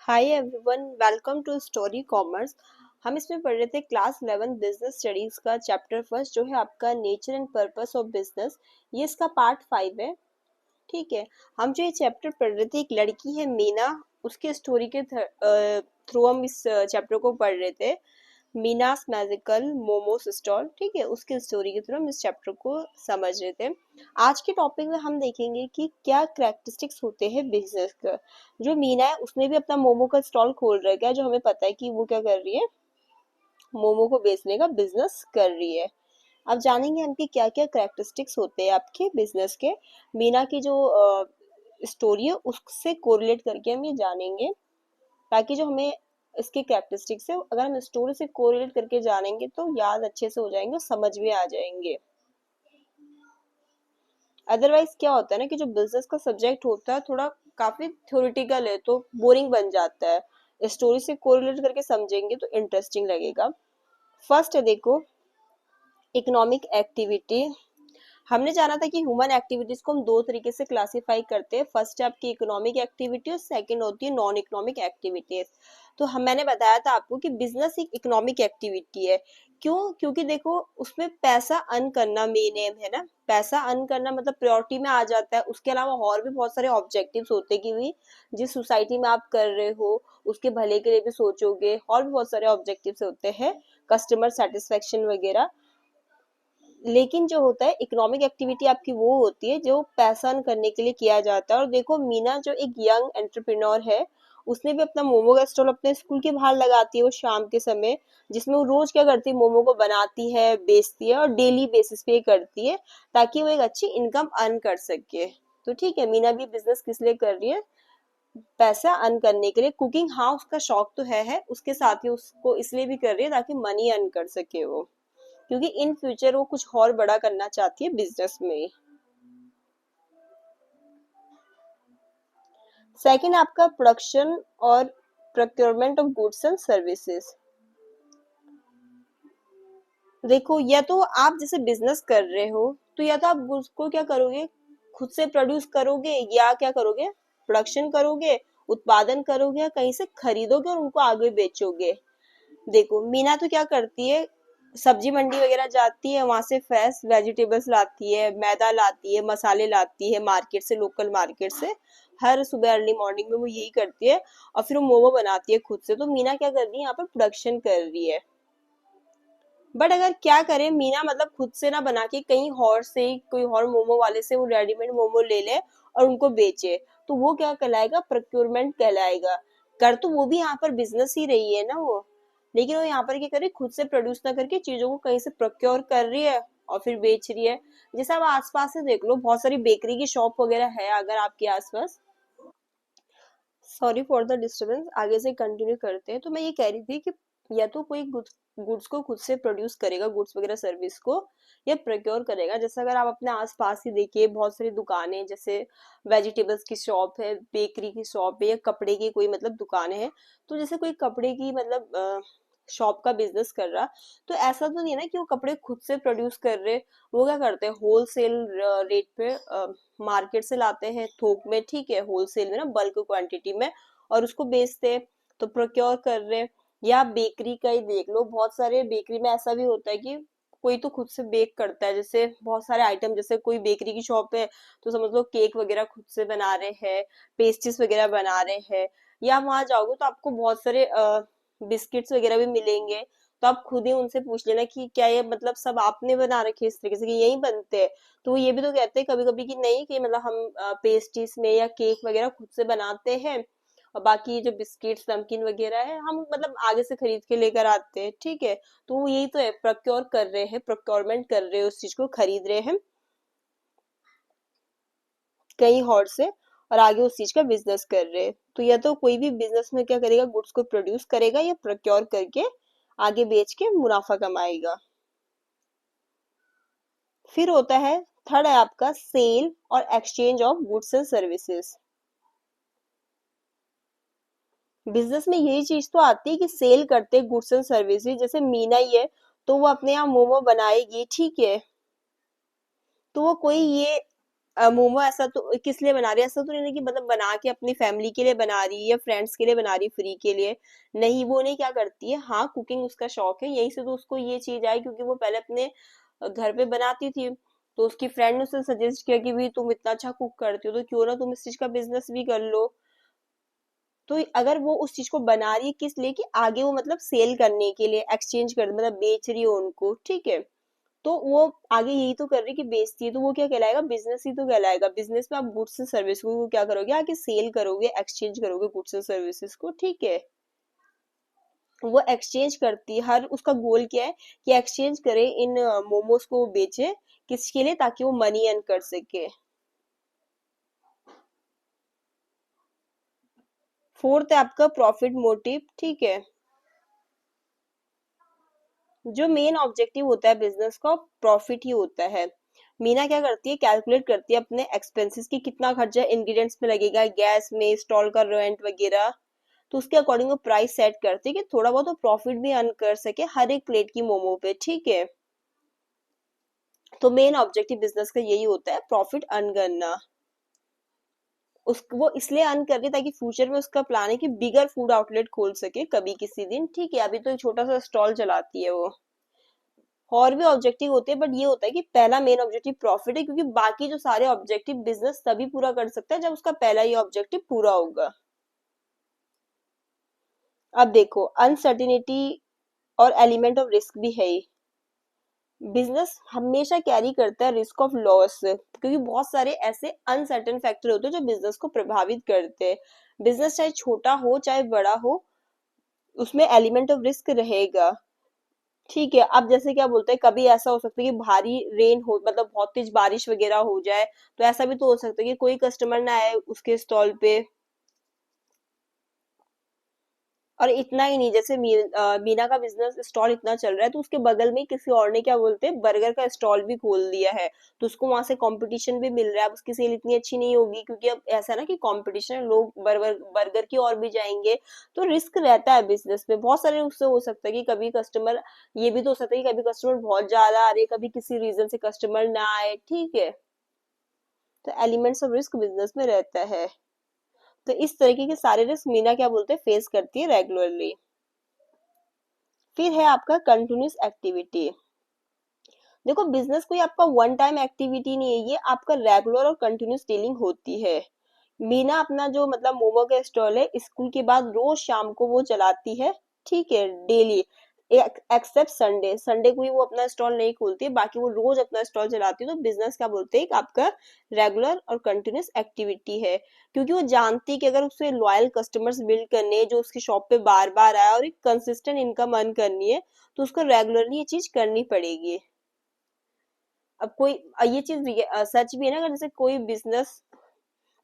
Hi everyone, welcome to story commerce. हम इसमें पढ़ रहे थे क्लास 11 बिजनेस स्टडीज का चैप्टर फर्स्ट जो है आपका nature and purpose of business. ये इसका पार्ट 5 है। ठीक है, हम जो ये चैप्टर पढ़ रहे थे, एक लड़की है मीना, उसके स्टोरी के थ्रू हम इस चैप्टर को पढ़ रहे थे। मीनास मैजिकल मोमोस स्टॉल, ठीक है, उसकी स्टोरी के थ्रू हम इस चैप्टर को समझ रहे थे। आज के टॉपिक में हम देखेंगे कि क्या कैरेक्टरिस्टिक्स होते हैं बिजनेस का। जो मीना है उसने भी अपना मोमो का स्टॉल खोल रखा है, जो हमें पता है कि वो क्या कर रही है, मोमो को बेचने का बिजनेस कर रही है। अब जानेंगे हम कि क्या क्या कैरेक्टरिस्टिक्स होते हैं आपके बिजनेस के। मीना की जो स्टोरी है उससे कोरिलेट करके हम ये जानेंगे, ताकि जो हमें इसके कैरेक्टरिस्टिक्स है, अगर हम स्टोरी से कोरिलेट करके जानेंगे तो याद अच्छे से हो जाएंगे, समझ में आ जाएंगे। अदरवाइज क्या होता है ना कि जो बिजनेस का सब्जेक्ट होता है थोड़ा काफी थ्योरेटिकल है, तो बोरिंग बन जाता है। स्टोरी से कोरिलेट करके समझेंगे तो इंटरेस्टिंग लगेगा। फर्स्ट है, देखो, इकोनॉमिक एक्टिविटी। हमने जाना था कि ह्यूमन एक्टिविटीज को हम दो तरीके से क्लासिफाई करते हैं। फर्स्ट है आपकी इकोनॉमिक एक्टिविटी और सेकंड होती है नॉन इकोनॉमिक एक्टिविटीज। तो मैंने बताया था आपको कि बिजनेस एक इकोनॉमिक एक्टिविटी है। क्यों? क्योंकि देखो, उसमें पैसा अर्न करना मेन एम है ना। पैसा अर्न करना मतलब प्रायोरिटी में आ जाता है। उसके अलावा और भी बहुत सारे ऑब्जेक्टिव्स होते हैं कि भी जिस सोसाइटी में आप कर रहे हो उसके भले के लिए भी सोचोगे, और भी बहुत सारे ऑब्जेक्टिव्स होते हैं, कस्टमर सेटिस्फेक्शन वगैरह। लेकिन जो होता है इकोनॉमिक एक्टिविटी आपकी वो होती है जो पैसा अर्न करने के लिए किया जाता है। और देखो, मीना जो एक यंग एंटरप्रेन्योर है, उसने भी अपना मोमो का स्टॉल अपने स्कूल के बाहर लगाती है वो शाम के समय, जिसमें वो रोज क्या करती है, मोमो को बनाती है, बेचती है और डेली बेसिस पे करती है, ताकि वो एक अच्छी इनकम अर्न कर सके। तो ठीक है, मीना भी बिजनेस किस लिए कर रही है? पैसा अर्न करने के लिए। कुकिंग, हाँ, उसका शौक तो है, उसके साथ ही उसको इसलिए भी कर रही है ताकि मनी अर्न कर सके वो, क्योंकि इन फ्यूचर वो कुछ और बड़ा करना चाहती है बिजनेस में। सेकंड आपका प्रोडक्शन और procurement of goods and services. देखो, या तो आप जैसे बिजनेस कर रहे हो तो या तो आप गुड्स को क्या करोगे, खुद से प्रोड्यूस करोगे, या क्या करोगे, प्रोडक्शन करोगे, उत्पादन करोगे, या कहीं से खरीदोगे और उनको आगे बेचोगे। देखो, मीना तो क्या करती है, सब्जी मंडी वगैरह जाती है, वहां से फ्रेश वेजिटेबल्स लाती है, मैदा लाती है, मसाले लाती है मार्केट से, लोकल मार्केट से। हर सुबह अर्ली मॉर्निंग में वो यही करती है, और फिर वो मोमो बनाती है खुद से। तो मीना क्या कर रही है, यहाँ पर प्रोडक्शन कर रही है। बट अगर क्या करे मीना, मतलब खुद से ना बना के कहीं और से, कोई और मोमो वाले से वो रेडीमेड मोमो ले ले और उनको बेचे, तो वो क्या कहलाएगा, प्रोक्योरमेंट कहलाएगा। कर तो वो भी यहाँ पर बिजनेस ही रही है ना वो, लेकिन वो यहाँ पर क्या कर रही है, खुद से प्रोड्यूस ना करके चीजों को कहीं से प्रोक्योर कर रही है और फिर बेच रही है। जैसे आप आसपास से देख लो, बहुत सारी बेकरी की शॉप वगैरह है अगर आपके आसपास। सॉरी फॉर द डिस्टरबेंस, आगे से कंटिन्यू करते हैं। तो मैं ये कह रही थी कि या तो कोई गुड्स को खुद से प्रोड्यूस करेगा, गुड्स वगैरह सर्विस को, या प्रोक्योर करेगा। जैसे अगर आप अपने आसपास ही देखिए, बहुत सारी दुकानें, जैसे वेजिटेबल्स की शॉप है, बेकरी की शॉप है, या कपड़े की कोई मतलब दुकानें हैं। तो जैसे कोई कपड़े की मतलब शॉप का बिजनेस कर रहा, तो ऐसा तो नहीं है ना कि वो कपड़े खुद से प्रोड्यूस कर रहे। वो क्या करते हैं, होलसेल रेट पे मार्केट से लाते हैं थोक में, ठीक है, होलसेल में ना, बल्क क्वांटिटी में, और उसको बेचते हैं। तो प्रोक्योर कर रहे हैं। या बेकरी का ही देख लो, बहुत सारे बेकरी में ऐसा भी होता है कि कोई तो खुद से बेक करता है, जैसे बहुत सारे आइटम, जैसे कोई बेकरी की शॉप है तो समझ लो केक वगैरह खुद से बना रहे हैं, पेस्ट्रीज वगैरह बना रहे हैं। या वहां जाओगे तो आपको बहुत सारे बिस्किट्स वगैरह भी मिलेंगे। तो आप खुद ही उनसे पूछ लेना कि क्या ये मतलब सब आपने बना रखे इस तरीके से कि यही बनते हैं। तो वो ये भी तो कहते हैं कभी कभी कि नहीं, कि मतलब हम पेस्ट्रीज में या केक वगैरह खुद से बनाते हैं, और बाकी जो बिस्किट्स नमकीन वगैरह है हम मतलब आगे से खरीद के लेकर आते हैं, ठीक है। तो वो यही तो है, प्रोक्योर कर रहे हैं, प्रोक्योरमेंट कर रहे हैं, उस चीज को खरीद रहे हैं कहीं और से, और आगे उस चीज का बिजनेस कर रहे हैं। तो या तो कोई भी बिजनेस में क्या करेगा, गुड्स को प्रोड्यूस करेगा या प्रोक्योर करके आगे बेच के मुनाफा कमाएगा। फिर होता है, थर्ड है आपका सेल और exchange of goods and services. Business में यही चीज तो आती है कि सेल करते गुड्स एंड सर्विसेज। जैसे मीना ही है, तो वो अपने यहाँ मोमो बनाएगी, ठीक है, तो वो कोई ये मोमो ऐसा तो किस लिए बना रही है, ऐसा तो नहीं है कि मतलब बना के अपनी फैमिली के लिए बना रही है या फ्रेंड्स के लिए बना रही है फ्री के लिए। नहीं, वो नहीं क्या करती है, हाँ कुकिंग उसका शौक है, यही से तो उसको ये चीज आई, क्योंकि वो पहले अपने घर पे बनाती थी। तो उसकी फ्रेंड ने उसे सजेस्ट किया कि भाई तुम इतना अच्छा कुक करती हो तो क्यों ना तुम इस चीज का बिजनेस भी कर लो। तो अगर वो उस चीज को बना रही है किस लिए, कि आगे वो मतलब सेल करने के लिए, एक्सचेंज कर मतलब बेच रही हो उनको, ठीक है। तो वो आगे यही तो कर रही है कि बेचती है, तो वो क्या कहलाएगा, बिजनेस ही तो कहलाएगा। बिजनेस में आप गुड्स एंड सर्विस को क्या करोगे, आगे सेल करोगे, एक्सचेंज करोगे गुड्स एंड सर्विसेज को, ठीक है। वो एक्सचेंज करती है, हर उसका गोल क्या है कि एक्सचेंज करे इन मोमोज को वो बेचे, किसके लिए, ताकि वो मनी अर्न कर सके। फोर्थ है आपका प्रॉफिट मोटिव, ठीक है। जो मेन ऑब्जेक्टिव होता है बिजनेस का, प्रॉफिट ही होता है। मीना क्या करती है, कैलकुलेट करती है अपने एक्सपेंसेस की, कितना खर्चा इंग्रेडिएंट्स में लगेगा, गैस में, स्टॉल का रेंट वगैरह। तो उसके अकॉर्डिंग वो प्राइस सेट करती है कि थोड़ा बहुत वो प्रॉफिट भी अर्न कर सके हर एक प्लेट की मोमो पे, ठीक है। तो मेन ऑब्जेक्टिव बिजनेस का यही होता है, प्रॉफिट अर्न करना। उस वो इसलिए अर्न कर रही है ताकि फ्यूचर में उसका प्लान है कि बिगर फूड आउटलेट खोल सके कभी किसी दिन, ठीक है। अभी तो एक छोटा सा स्टॉल चलाती है वो। और भी ऑब्जेक्टिव होते हैं, बट ये होता है कि पहला मेन ऑब्जेक्टिव प्रॉफिट है, क्योंकि बाकी जो सारे ऑब्जेक्टिव बिजनेस तभी पूरा कर सकता है जब उसका पहला ही ऑब्जेक्टिव पूरा होगा। अब देखो, अनसर्टिनिटी और एलिमेंट ऑफ रिस्क भी है ही। बिजनेस हमेशा कैरी करता है रिस्क ऑफ लॉस, क्योंकि बहुत सारे ऐसे अनसर्टेन फैक्टर होते हैं जो बिजनेस को प्रभावित करते हैं। बिजनेस चाहे छोटा हो चाहे बड़ा हो, उसमें एलिमेंट ऑफ रिस्क रहेगा, ठीक है। अब जैसे क्या बोलते हैं, कभी ऐसा हो सकता है कि भारी रेन हो, मतलब बहुत तेज बारिश वगैरह हो जाए, तो ऐसा भी तो हो सकता है कि कोई कस्टमर ना आए उसके स्टॉल पे। और इतना ही नहीं, जैसे मीना का बिजनेस स्टॉल इतना चल रहा है, तो उसके बगल में किसी और ने क्या बोलते हैं, बर्गर का स्टॉल भी खोल दिया है। तो उसको वहां से कंपटीशन भी मिल रहा है। अब उसकी सेल इतनी अच्छी नहीं होगी, क्योंकि अब ऐसा है ना कि कंपटीशन, लोग बर्गर बर्गर की और भी जाएंगे। तो रिस्क रहता है बिजनेस में बहुत सारे। उससे हो सकता है कि कभी कस्टमर, ये भी तो हो सकता है कि कभी कस्टमर बहुत ज्यादा आ रहे, कभी किसी रीजन से कस्टमर ना आए, ठीक है। तो एलिमेंट्स ऑफ रिस्क बिजनेस में रहता है। तो इस तरीके के सारे रिस्क मीना क्या बोलते हैं, फेस करती है रेगुलरली। फिर है आपका कंटिन्यूस एक्टिविटी। देखो, बिजनेस कोई आपका वन टाइम एक्टिविटी नहीं है, ये आपका रेगुलर और कंटिन्यूस डीलिंग होती है। मीना अपना जो मतलब मोमो का स्टॉल है, स्कूल के बाद रोज शाम को वो चलाती है, ठीक है, डेली। एक्सेप्ट संडे, संडे को ही वो अपना स्टॉल नहीं खोलती है, बाकी वो रोज अपना स्टॉल चलाती है। तो बिजनेस क्या बोलते हैं, आपका रेगुलर और कंटिन्यूस एक्टिविटी है, क्योंकि वो जानती है कि अगर उसे लॉयल कस्टमर्स बिल्ड करने हैं, जो उसकी शॉप पे बार बार आया, और एक कंसिस्टेंट इनकम अर्न करनी है, तो उसको रेगुलरली ये चीज करनी पड़ेगी। अब कोई ये चीज सच भी है ना, अगर जैसे कोई बिजनेस,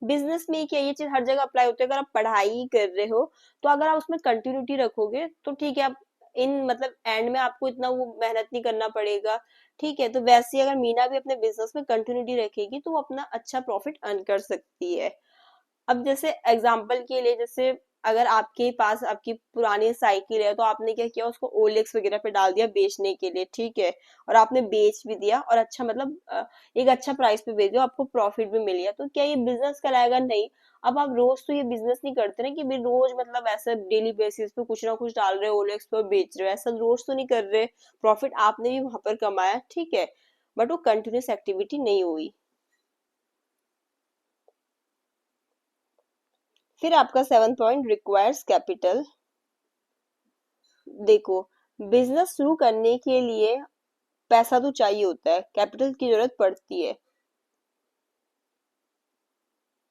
बिजनेस में क्या ये चीज हर जगह अप्लाई होती है, अगर आप पढ़ाई कर रहे हो, तो अगर आप उसमें कंटिन्यूटी रखोगे तो ठीक है, आप इन मतलब एंड में आपको इतना वो मेहनत नहीं करना पड़ेगा, ठीक है। तो वैसे ही अगर मीना भी अपने बिजनेस में कंटिन्यूटी रखेगी तो वो अपना अच्छा प्रॉफिट अर्न कर सकती है। अब जैसे एग्जाम्पल के लिए, जैसे अगर आपके पास आपकी पुरानी साइकिल है, तो आपने क्या किया, उसको ओएलएक्स वगैरह पे डाल दिया बेचने के लिए, ठीक है। और आपने बेच भी दिया, और अच्छा मतलब एक अच्छा प्राइस पे बेच दिया, आपको प्रॉफिट भी मिल गया, तो क्या ये बिजनेस कहलाएगा? नहीं। अब आप रोज तो ये बिजनेस नहीं करते ना, कि भी रोज मतलब ऐसा डेली बेसिस पे कुछ ना कुछ डाल रहे हो ओएलएक्स पे बेच रहे हो, ऐसा रोज तो नहीं कर रहे। प्रॉफिट आपने भी वहां पर कमाया, ठीक है, बट वो कंटिन्यूस एक्टिविटी नहीं हुई। फिर आपका सेवन पॉइंट रिक्वायर्स कैपिटल। देखो, बिजनेस शुरू करने के लिए पैसा तो चाहिए होता है, कैपिटल की जरूरत पड़ती है।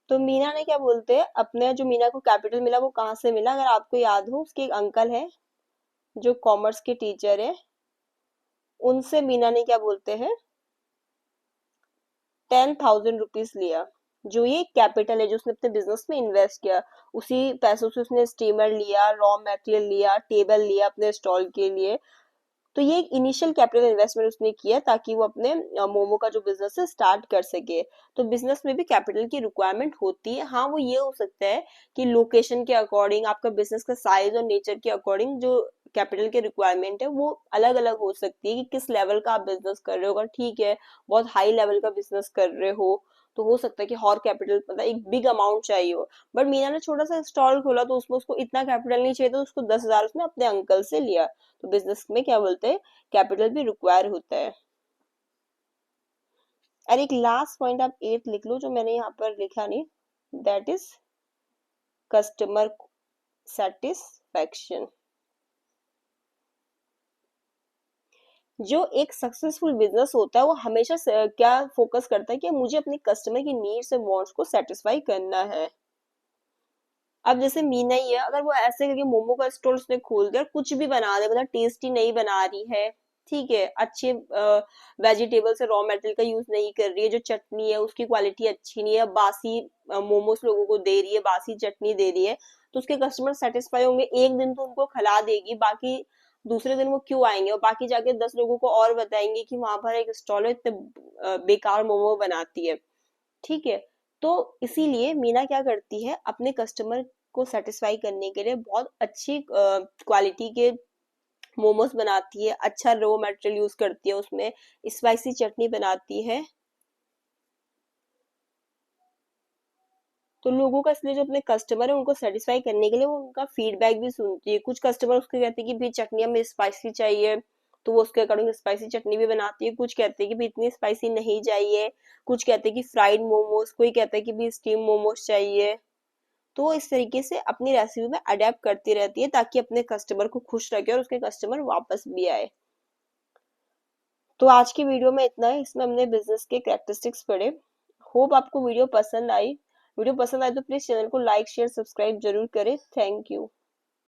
तो मीना ने क्या बोलते हैं, अपने जो मीना को कैपिटल मिला वो कहाँ से मिला, अगर आपको याद हो, उसके एक अंकल है जो कॉमर्स के टीचर है, उनसे मीना ने क्या बोलते हैं, 10,000 रुपीज लिया। जो ये कैपिटल है जो उसने अपने बिजनेस में इन्वेस्ट किया, उसी पैसों से उसने स्टीमर लिया, रॉ मटेरियल लिया, टेबल लिया अपने स्टॉल के लिए। तो ये एक इनिशियल कैपिटल इन्वेस्टमेंट उसने किया, ताकि वो अपने मोमो का जो बिजनेस है स्टार्ट कर सके। तो बिजनेस में भी कैपिटल की रिक्वायरमेंट होती है। हाँ, वो ये हो सकता है कि लोकेशन के अकॉर्डिंग, आपका बिजनेस का साइज और नेचर के अकॉर्डिंग जो कैपिटल की रिक्वायरमेंट है वो अलग अलग हो सकती है, कि किस लेवल का आप बिजनेस कर रहे हो। अगर ठीक है, बहुत हाई लेवल का बिजनेस कर रहे हो, तो हो सकता है कि और कैपिटल मतलब एक बिग अमाउंट चाहिए हो। बट मीना ने छोटा सा स्टॉल खोला तो उसमें उसको इतना कैपिटल नहीं चाहिए, तो उसको 10,000 उसने अपने अंकल से लिया। तो बिजनेस में क्या बोलते हैं, कैपिटल भी रिक्वायर होता है। और एक लास्ट पॉइंट आप 8 लिख लो, जो मैंने यहाँ पर लिखा नहीं, दैट इज कस्टमर सेटिस्फैक्शन। जो एक सक्सेसफुल बिजनेस होता है वो हमेशा क्या फोकस करता है कि मुझे अपने कस्टमर की नीड्स और वांट्स को सेटिस्फाई करना है। अब जैसे मीना ही है, अगर वो ऐसे करके मोमो का स्टोर उसने खोल दिया और कुछ भी बना दे, मतलब टेस्टी नहीं बना रही है, ठीक है, अच्छे वेजिटेबल से रॉ मटेरियल का यूज नहीं कर रही है, जो चटनी है उसकी क्वालिटी अच्छी नहीं है, बासी मोमोज लोगों को दे रही है, बासी चटनी दे रही है, तो उसके कस्टमर सेटिस्फाई होंगे, एक दिन तो उनको खिला देगी, बाकी दूसरे दिन वो क्यों आएंगे और बाकी जाके 10 लोगों को और बताएंगे कि वहां पर एक स्टॉल है, इतने बेकार मोमो बनाती है, ठीक है। तो इसीलिए मीना क्या करती है, अपने कस्टमर को सेटिस्फाई करने के लिए बहुत अच्छी क्वालिटी के मोमोज बनाती है, अच्छा रो मटेरियल यूज करती है, उसमें स्पाइसी चटनी बनाती है। तो लोगों का इसलिए जो अपने कस्टमर है उनको सेटिस्फाई करने के लिए वो उनका फीडबैक भी सुनती है। कुछ कस्टमर उसके कहते हैं कि भाई चटनी हमें स्पाइसी चाहिए, तो वो उसके अकॉर्डिंग स्पाइसी चटनी भी बनाती है। कुछ कहते हैं कि भाई इतनी स्पाइसी नहीं चाहिए, कुछ कहते हैं कि फ्राइड मोमोज, कोई कहता है कि भाई स्टीम मोमोज चाहिए। तो वो इस तरीके से अपनी रेसिपी में अडेप्ट करती रहती है ताकि अपने कस्टमर को खुश रखे और उसके कस्टमर वापस भी आए। तो आज की वीडियो में इतना है, इसमें हमने बिजनेस के कैरेक्टरिस्टिक्स पढ़े। होप आपको वीडियो पसंद आई। वीडियो पसंद आए तो प्लीज चैनल को लाइक शेयर सब्सक्राइब जरूर करें। Thank you.